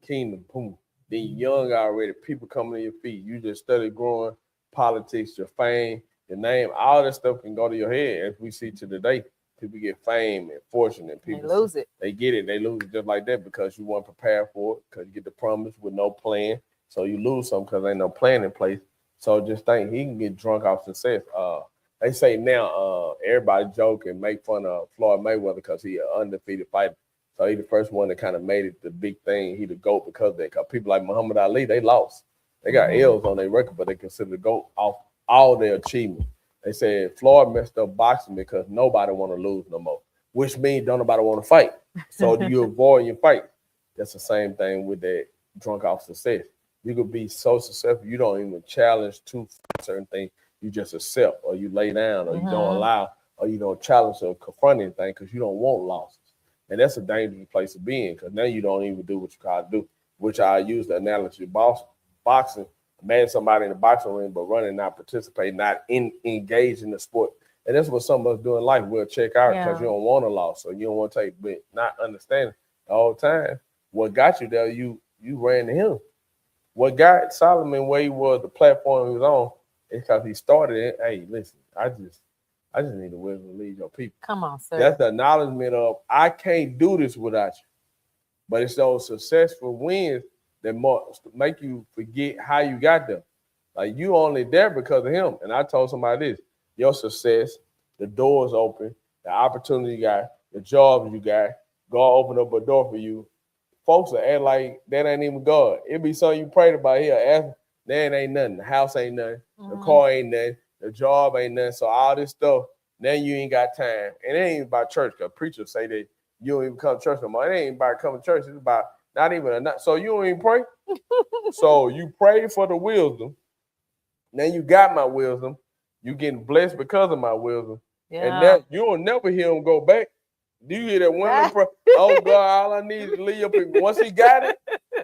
kingdom, boom. Then you young already. People coming to your feet. You just study growing politics, your fame, your name. All that stuff can go to your head. As we see to today, people get fame and fortune, and people lose it. They get it. They lose it just like that because you weren't prepared for it. Because you get the promise with no plan, so you lose something because ain't no plan in place. So just think he can get drunk off success. They say now everybody joke and make fun of Floyd Mayweather because he an undefeated fighter. So he the first one that kind of made it the big thing. He the GOAT because of that. Because people like Muhammad Ali, they lost. They got L's on their record, but they consider the GOAT off all their achievements. They said Floyd messed up boxing because nobody want to lose no more, which means don't nobody want to fight. So you avoid your fight. That's the same thing with that drunk off success. You could be so successful, you don't even challenge to certain things. You just accept, or you lay down, or you don't allow, or you don't challenge or confront anything because you don't want losses. And that's a dangerous place to be in because now you don't even do what you gotta do, which I use the analogy of boxing. Imagine somebody in the boxing ring, but running, not participating, not engaged in the sport. And that's what some of us do in life. We'll check out because you don't want a loss or you don't want to take, but not understanding the whole time. What got you there? You ran to him. What got Solomon where he was, the platform he was on, is because he started it. Hey, listen, I just need the wisdom to lead your people. Come on, sir. That's the acknowledgement of I can't do this without you. But it's those successful wins that make you forget how you got there. Like you only there because of him. And I told somebody this: your success, the doors open, the opportunity you got, the job you got, God open up a door for you. Folks will act like that ain't even God. It be something you prayed about here. Ask, that ain't nothing. The house ain't nothing. The car ain't nothing. The job ain't nothing. So all this stuff, now you ain't got time. And it ain't about church, because preachers say that you don't even come to church no more. It ain't about coming to church. It's about not even so you don't even pray. So you pray for the wisdom. Now you got my wisdom. You getting blessed because of my wisdom. Yeah. And now you will never hear him go back. Do you hear that woman pray? Oh God, all I need is to leave your people. Once he got it,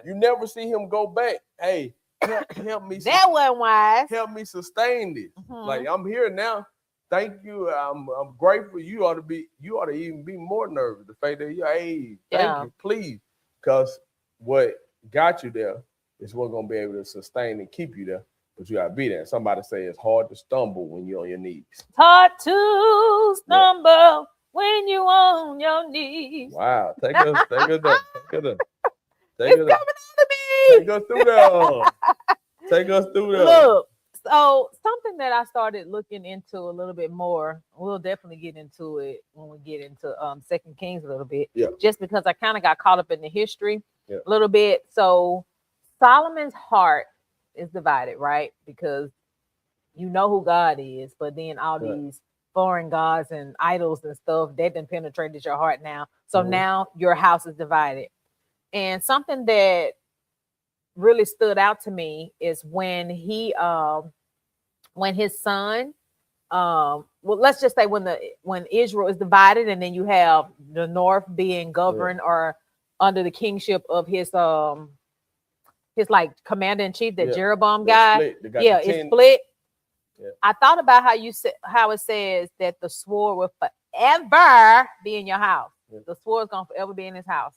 you never see him go back. Hey, help me. That wasn't wise. Help me sustain this. Like I'm here now. Thank you. I'm grateful. You ought to even be more nervous. The fact that thank you, please. Because what got you there is what's gonna be able to sustain and keep you there. But you gotta be there. Somebody say it's hard to stumble when you're on your knees. It's hard to stumble when you on your knees. Wow. Take us there. Take us there. It's coming out of me. Take us through there. Take us through there. Look, so something that I started looking into a little bit more, we'll definitely get into it when we get into 2 Kings a little bit. Yeah. Just because I kind of got caught up in the history a little bit. So Solomon's heart is divided, right? Because you know who God is, but then all these foreign gods and idols and stuff, that done penetrated your heart now. So now your house is divided. And something that really stood out to me is when his son, well, let's just say when Israel is divided, and then you have the north being governed or under the kingship of his like commander in chief, that Jeroboam guy. It's split. Yeah. I thought about how it says that the sword will forever be in your house. Yeah. The sword's gonna forever be in his house.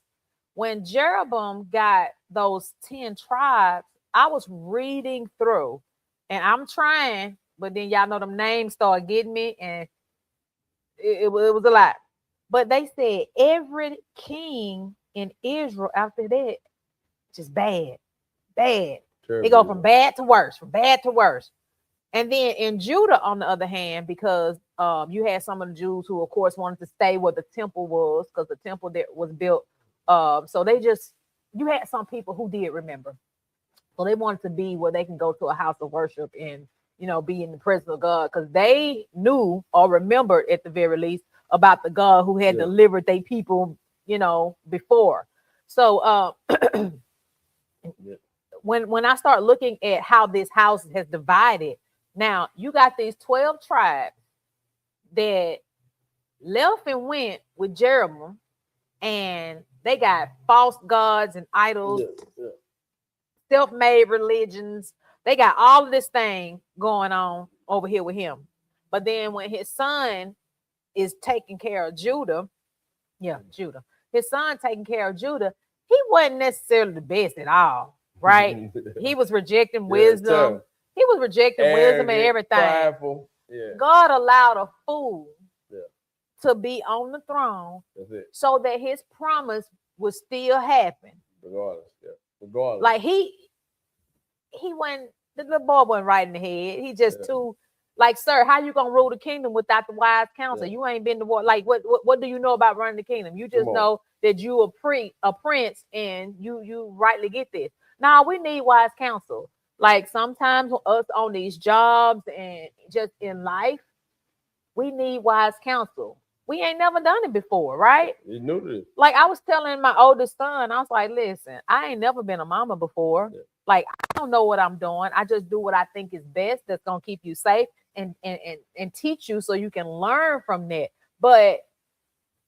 When Jeroboam got those 10 tribes, I was reading through, and I'm trying, but then y'all know them names start getting me, and it was a lot. But they said every king in Israel after that, just bad. Terrible. They go from bad to worse, And then in Judah, on the other hand, because you had some of the Jews who, of course, wanted to stay where the temple was, because the temple that was built. So you had some people who did remember. So they wanted to be where they can go to a house of worship and, be in the presence of God, because they knew or remembered at the very least about the God who had delivered their people, before. So when I start looking at how this house has divided, now you got these 12 tribes that left and went with Jeroboam, and they got false gods and idols, self-made religions. They got all of this thing going on over here with him. But then when his son is taking care of Judah, his son taking care of Judah, he wasn't necessarily the best at all, right? He was rejecting wisdom. He was rejecting wisdom and everything. Prideful. Yeah. God allowed a fool to be on the throne so that his promise would still happen. Regardless. Like he wasn't, the little boy wasn't right in the head. He just too, like, sir, how you gonna rule the kingdom without the wise counsel? You ain't been to war. Like, what do you know about running the kingdom? You just know that you a prince and you rightly get this. Now we need wise counsel. Like sometimes us on these jobs and just in life, we need wise counsel. We ain't never done it before, right? You knew this. Like I was telling my oldest son, I was like, listen, I ain't never been a mama before. Yeah. Like I don't know what I'm doing. I just do what I think is best that's gonna keep you safe and teach you so you can learn from that. But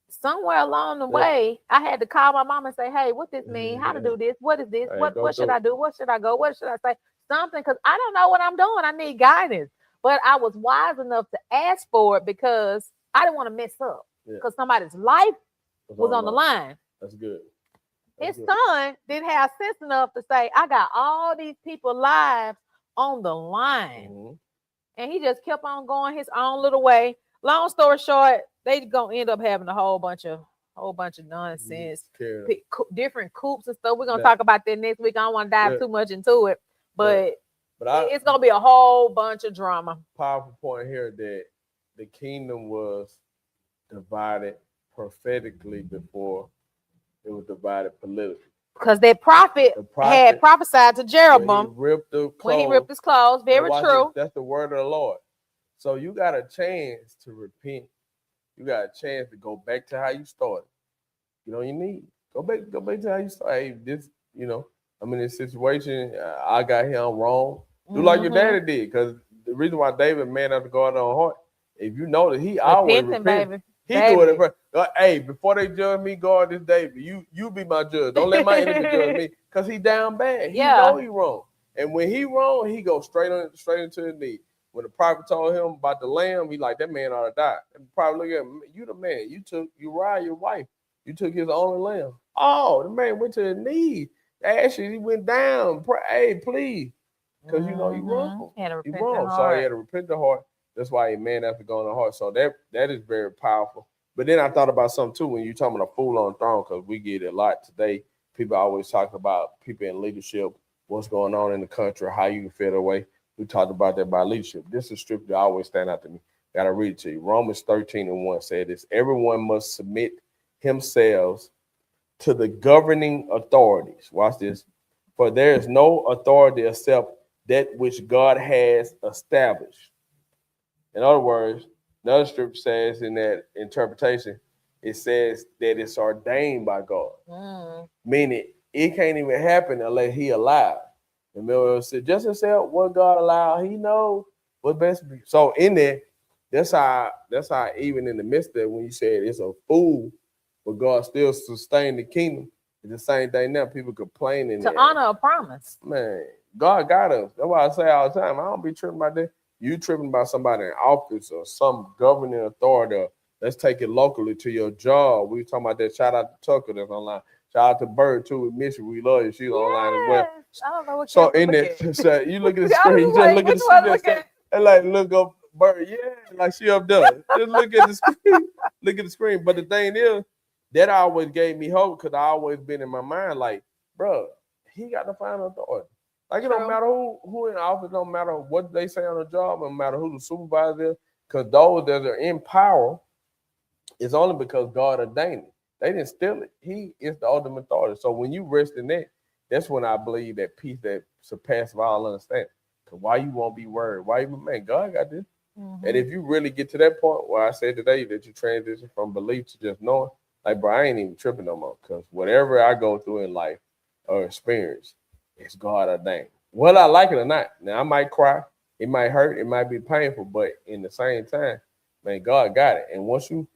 somewhere along the way, I had to call my mom and say, hey, what this mean? How to do this? What is this? What should I do? What should I go? What should I say? Something, because I don't know what I'm doing. I need guidance. But I was wise enough to ask for it because I didn't want to mess up, because somebody's life was on the line. That's good. His son didn't have sense enough to say, I got all these people's lives on the line. And he just kept on going his own little way. Long story short, they gonna end up having a whole bunch of nonsense, different coops and stuff. We're gonna talk about that next week. I don't want to dive too much into it, but it's gonna be a whole bunch of drama. Powerful point here that the kingdom was divided prophetically before it was divided politically. Because that prophet had prophesied to Jeroboam when he ripped his clothes. Very true. That's the word of the Lord. So you got a chance to repent. You got a chance to go back to how you started. You know, you need go back to how you started. Hey, I'm in this situation. I got here wrong. Do like your daddy did, because the reason why David man after God on heart, if you know that he always repent. He do it first. Hey, before they judge me, God, this David, you be my judge. Don't let my enemy judge me, because he down bad. He know he wrong, and when he wrong, he goes straight into his knee. When the prophet told him about the lamb, he like, that man ought to die. And the prophet look at him, you the man. You took Uriah, your wife. You took his only lamb. Oh, the man went to his knees. Actually, he went down. Hey, please. Because you know he wrong. He wrong. So he had to repent the heart. That's why a man after going the heart. So that is very powerful. But then I thought about something too when you're talking about a fool on the throne, because we get it a lot today. People always talk about people in leadership, what's going on in the country, how you can feel away. We talked about that by leadership. This is scripture that always stand out to me. Got to read it to you. Romans 13:1 said this: everyone must submit himself to the governing authorities. Watch this. For there is no authority except that which God has established. In other words, another scripture says in that interpretation, it says that it's ordained by God. Meaning it can't even happen unless he allowed. And Miller said, just accept what God allowed. He knows what's best for you. So in there, that's how even in the midst of it, when you said it's a fool, but God still sustained the kingdom, it's the same thing now. People complaining. To honor a promise. Man, God got us. That's why I say all the time, I don't be tripping about that. You tripping about somebody in office or some governing authority. Let's take it locally to your job. We talking about that. Shout out to Tucker that's online. Shout out to Bird too. We miss you. We love you. She's online as well. I don't know what so in there, so you look at the screen. You just look at the screen. And like look up Bird. Yeah, like she up there. Just look at the screen. Look at the screen. But the thing is, that always gave me hope, because I always been in my mind like, bro, he got the final authority. Like it don't matter who in the office, don't matter what they say on the job, don't matter who the supervisor is, because those that are in power, it's only because God ordained it. They didn't steal it. He is the ultimate authority. So when you rest in that, that's when I believe that peace that surpasses all understanding. Because why you won't be worried? Why you, man, God got this. And if you really get to that point where I said today that you transition from belief to just knowing, like, bro, I ain't even tripping no more, because whatever I go through in life or experience, it's God ordained. Whether I like it or not. Now, I might cry. It might hurt. It might be painful. But in the same time, man, God got it. And once you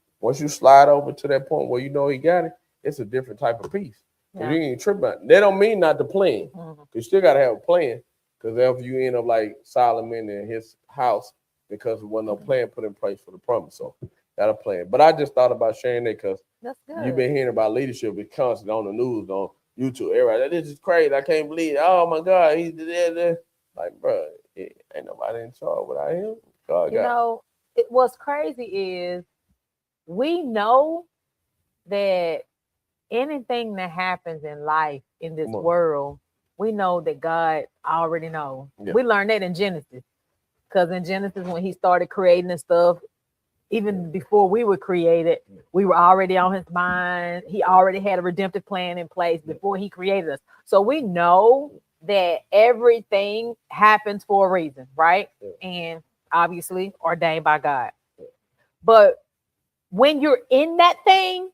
slide over to that point where you know he got it, it's a different type of peace. Because you ain't tripping about it. That don't mean not to plan. You still got to have a plan. Because if you end up like Solomon in his house, because there wasn't no plan put in place for the promise. So, got a plan. But I just thought about sharing that because you've been hearing about leadership. It's constant on the news, on YouTube. Everybody, this is crazy. I can't believe it. Oh, my God. He's there. Like, bro, ain't nobody in charge without him. God got it. What's crazy is we know that anything that happens in life in this world, we know that God already knows. Yeah. We learned that in Genesis. Because in Genesis, when he started creating and stuff, even before we were created, we were already on his mind. He already had a redemptive plan in place before he created us. So we know that everything happens for a reason, right? And obviously ordained by God. But when you're in that thing,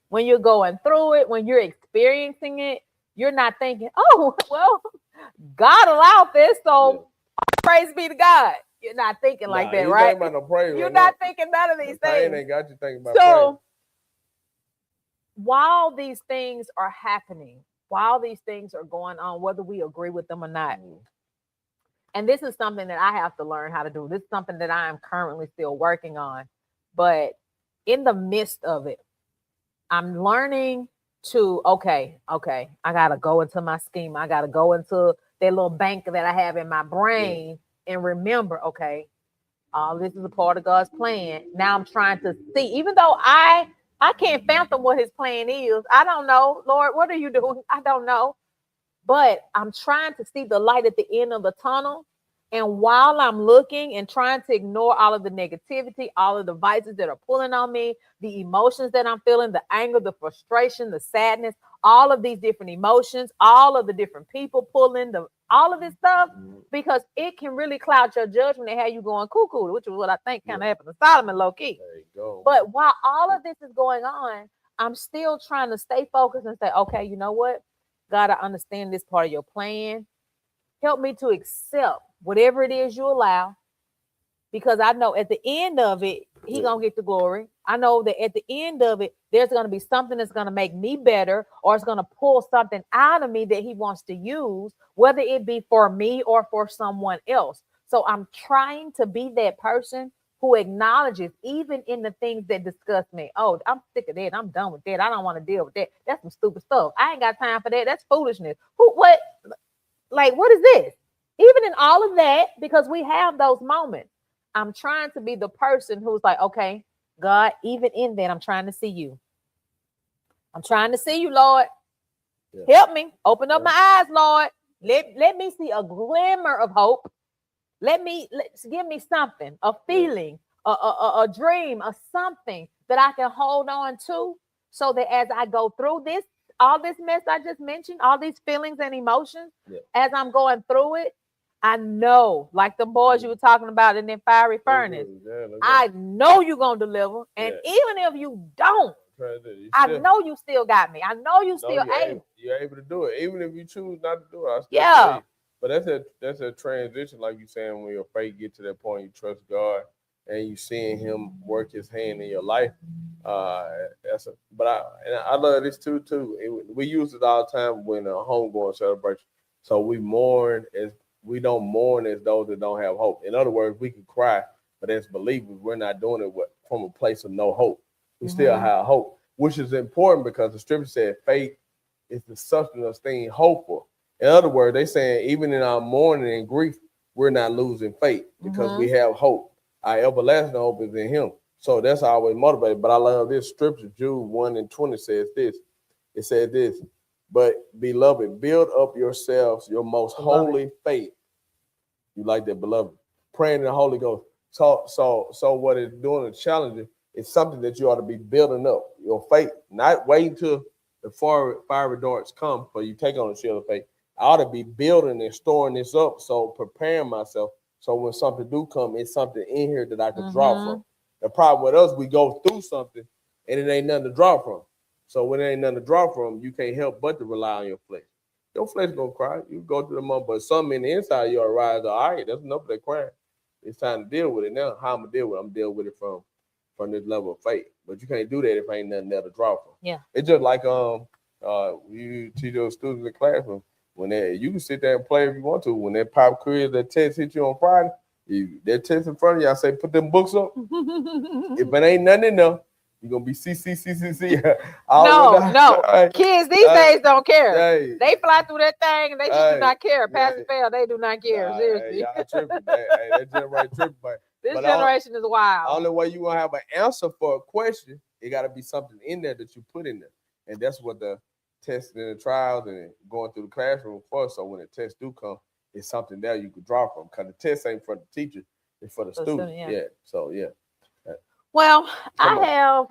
when you're going through it, when you're experiencing it, you're not thinking, oh, well, God allowed this, so praise be to God. You're not thinking like that, right? You're not thinking none of these things. Ain't got you thinking about so while these things are happening, while these things are going on, whether we agree with them or not, and this is something that I have to learn how to do. This is something that I am currently still working on. But in the midst of it, I'm learning to, okay, I gotta go into my scheme. I gotta go into that little bank that I have in my brain and remember, okay, all this is a part of God's plan. Now I'm trying to see, even though I can't fathom what his plan is. I don't know, Lord, what are you doing? I don't know. But I'm trying to see the light at the end of the tunnel. And while I'm looking and trying to ignore all of the negativity, all of the vices that are pulling on me, the emotions that I'm feeling, the anger, the frustration, the sadness, all of these different emotions, all of the different people pulling, all of this stuff, because it can really cloud your judgment and have you going cuckoo, which is what I think kind of happened to Solomon low key. There you go. But while all of this is going on, I'm still trying to stay focused and say, okay, you know what? God, I understand this part of your plan. Help me to accept whatever it is you allow, because I know at the end of it, he gonna get the glory. I know that at the end of it, there's gonna be something that's gonna make me better, or it's gonna pull something out of me that he wants to use, whether it be for me or for someone else. So I'm trying to be that person who acknowledges, even in the things that disgust me. Oh, I'm sick of that. I'm done with that. I don't want to deal with that. That's some stupid stuff. I ain't got time for that. That's foolishness. What? Like, what is this? Even in all of that, because we have those moments, I'm trying to be the person who's like, okay, God, even in that, I'm trying to see you. I'm trying to see you, Lord. Yeah. Help me. Open up my eyes, Lord. Let me see a glimmer of hope. Give me something, a feeling, a dream, or something that I can hold on to, so that as I go through this, all this mess I just mentioned, all these feelings and emotions, as I'm going through it, I know, like the boys you were talking about in that fiery furnace, I know you're going to deliver. And even if you don't, I know you still got me. I know you still able. You're able to do it. Even if you choose not to do it, I still believe. But that's a transition, like you're saying, when your faith get to that point, you trust God and you seeing him work his hand in your life. But I love this too. We use it all the time when a homegoing celebration. So we don't mourn as those that don't have hope. In other words, we can cry, but as believers, we're not doing it from a place of no hope. We still have hope, which is important because the scripture said faith is the substance of things hoped for. In other words, they saying even in our mourning and grief, we're not losing faith because we have hope. Our everlasting hope is in him. So that's always motivated. But I love this scripture, Jude 1:20 says this. It says this, but beloved, build up yourselves your most holy faith. You like that, beloved? Praying in the Holy Ghost. So what it's doing is challenging. It's something that you ought to be building up, your faith, not waiting till the fiery darts come for you take on the shield of faith. I ought to be building and storing this up, so preparing myself, so when something do come, it's something in here that I can draw from. The problem with us, we go through something and it ain't nothing to draw from. So when there ain't nothing to draw from, you can't help but to rely on your flesh. Your flesh gonna cry. You go through the month, but something in the inside you'll rise. All right, that's enough of that crying. It's time to deal with it now. How I'm gonna deal with it? I'm dealing with it from this level of faith. But you can't do that if ain't nothing there to draw from. Yeah. It's just like you teach your students in the classroom. When you can sit there and play if you want to. When that pop quiz, that test hit you on Friday, that test in front of you, I say put them books up. If it ain't nothing in there, you're gonna be C. No. Kids these days don't care. They fly through that thing and they just do not care. Pass and fail, they do not care. Seriously. Y'all tripping. That generation tripping. This generation is wild. Only way you gonna have an answer for a question, it gotta be something in there that you put in there. And that's what the testing and the trials and going through the classroom for. So when the tests do come, it's something there you could draw from. Because the test ain't for the teacher, it's for the student. Yeah. So yeah. Well, I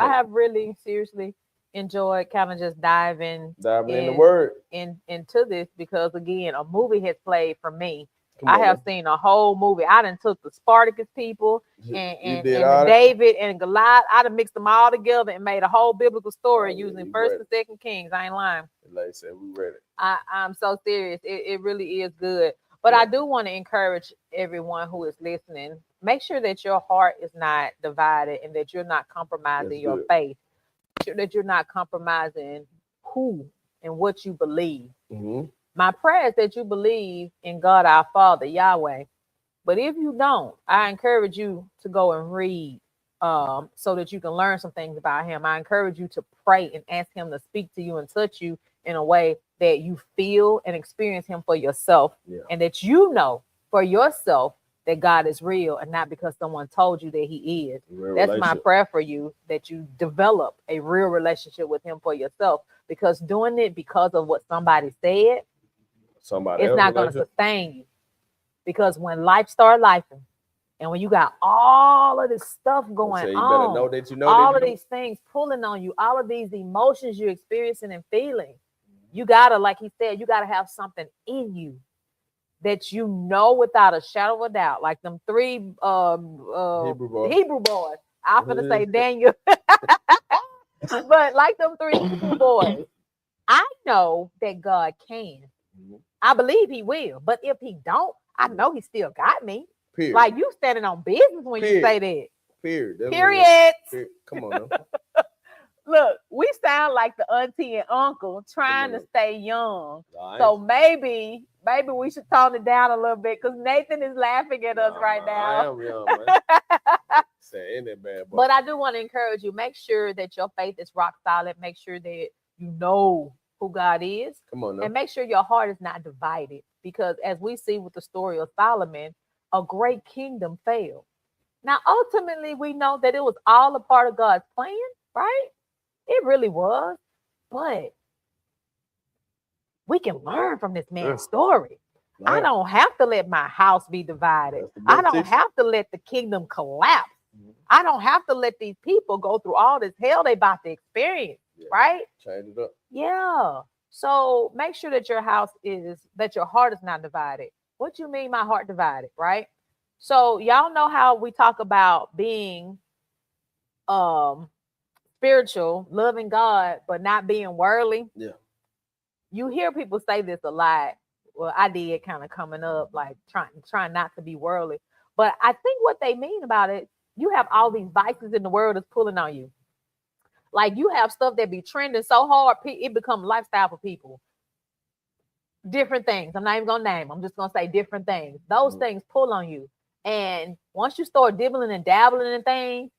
have really seriously enjoyed kind of just diving in the word into this, because again, a movie has played for me. I have seen a whole movie. I done took the Spartacus people and David and Goliath. I done mixed them all together and made a whole biblical story using First and Second Kings. I ain't lying. Like I said, we read it. I'm so serious. It really is good. But I do want to encourage everyone who is listening. Make sure that your heart is not divided and that you're not compromising your faith. Make sure that you're not compromising who and what you believe. My prayer is that you believe in God our Father, Yahweh. But if you don't, I encourage you to go and read so that you can learn some things about him. I encourage you to pray and ask him to speak to you and touch you in a way that you feel and experience him for yourself, and that you know for yourself that God is real and not because someone told you that he is. That's my prayer for you, that you develop a real relationship with him for yourself, because doing it because of what somebody said, it's not going to sustain you. Because when life starts lifing, and when you got all of this stuff going on, all of these things pulling on you, all of these emotions you're experiencing and feeling, you gotta, like he said, you gotta have something in you that you know without a shadow of a doubt, like them three Hebrew boys. I'm gonna say Daniel, but like them three Hebrew boys, I know that God can. I believe he will, but if he don't, I know he still got me. Period. Like you standing on business when you say that. Period. Come on. Look, we sound like the auntie and uncle trying to stay young. So maybe we should tone it down a little bit, because Nathan is laughing at us right now. I am young, man. Saying that bad boy. But I do want to encourage you, make sure that your faith is rock solid. Make sure that you know who God is. Come on now. And make sure your heart is not divided, because as we see with the story of Solomon, a great kingdom failed. Now, ultimately, we know that it was all a part of God's plan, right? It really was. But we can learn from this man's story. Right. I don't have to let my house be divided. I don't have to let the kingdom collapse. I don't have to let these people go through all this hell they about to experience, right? Change it up. Yeah. So make sure that your heart is not divided. What do you mean my heart divided, right? So y'all know how we talk about being spiritual, loving God, but not being worldly. Yeah. You hear people say this a lot. Well, I did kind of coming up, like trying not to be worldly. But I think what they mean about it, you have all these vices in the world that's pulling on you. Like you have stuff that be trending so hard, it becomes lifestyle for people. Different things. I'm not even gonna name. I'm just gonna say different things. Those things pull on you. And once you start dibbling and dabbling in things,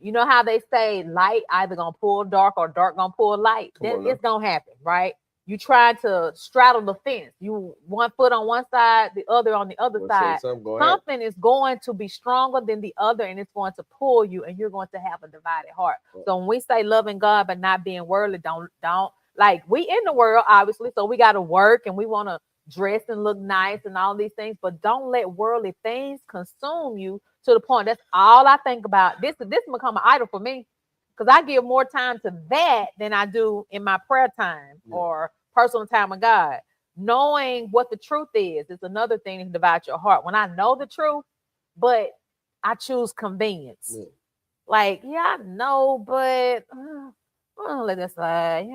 you know how they say light either gonna pull dark or dark gonna pull light. It's gonna happen, right? You try to straddle the fence. You one foot on one side, the other on the other side. Something is going to be stronger than the other, and it's going to pull you, and you're going to have a divided heart. So when we say loving God but not being worldly, don't like, we in the world, obviously, so we got to work and we want to dress and look nice and all these things, but don't let worldly things consume you to the point that's all I think about. This become an idol for me, because I give more time to that than I do in my prayer time or personal time with God. Knowing what the truth is another thing to divide your heart. When I know the truth, but I choose convenience. Like, I know, but I'm gonna let this slide.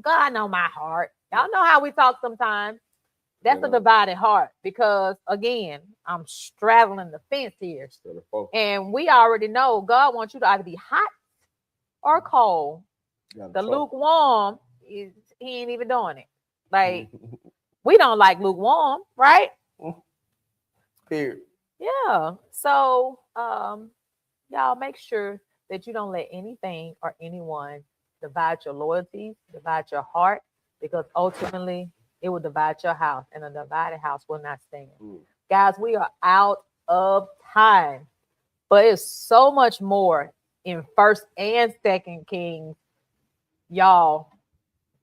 God know my heart. Y'all know how we talk sometimes. That's a divided heart, because again, I'm straddling the fence here. And we already know God wants you to either be hot or cold. The lukewarm he ain't even doing it. Like, we don't like lukewarm, right? Period. Yeah. So y'all make sure that you don't let anything or anyone divide your loyalties, divide your heart, because ultimately it will divide your house, and a divided house will not stand. Guys, we are out of time, but it's so much more in 1st and 2nd Kings. Y'all,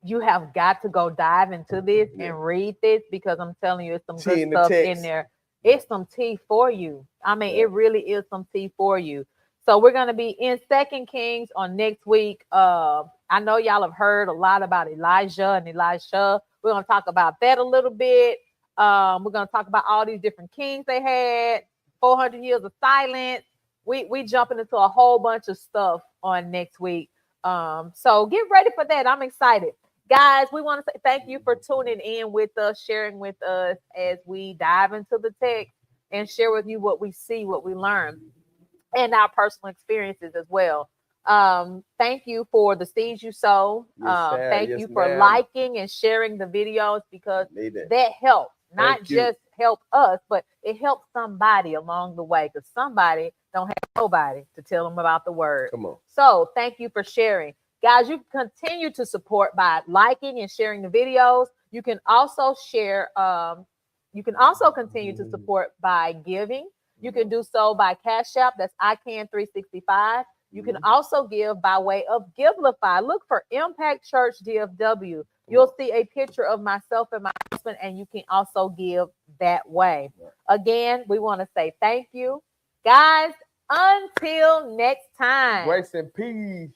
you have got to go dive into this and read this, because I'm telling you, it's some good stuff in there. It's some tea for you. I mean, it really is some tea for you. So we're going to be in 2nd Kings on next week. I know y'all have heard a lot about Elijah and Elisha. We're going to talk about that a little bit. We're going to talk about all these different kings they had, 400 years of silence. We jumping into a whole bunch of stuff on next week. So get ready for that. I'm excited. Guys, we want to say thank you for tuning in with us, sharing with us as we dive into the text and share with you what we see, what we learn, and our personal experiences as well. Thank you for the seeds you sow. Thank you for liking and sharing the videos, because that helps. Not just help us, but it helps somebody along the way because somebody don't have nobody to tell them about the word. Come on. So thank you for sharing. Guys, you can continue to support by liking and sharing the videos. You can also share, you can also continue to support by giving. You can do so by Cash App, that's ICANN365. You can also give by way of Givelify. Look for Impact Church DFW. You'll see a picture of myself and my husband, and you can also give that way. Again, we want to say thank you. Guys, until next time. Grace and peace.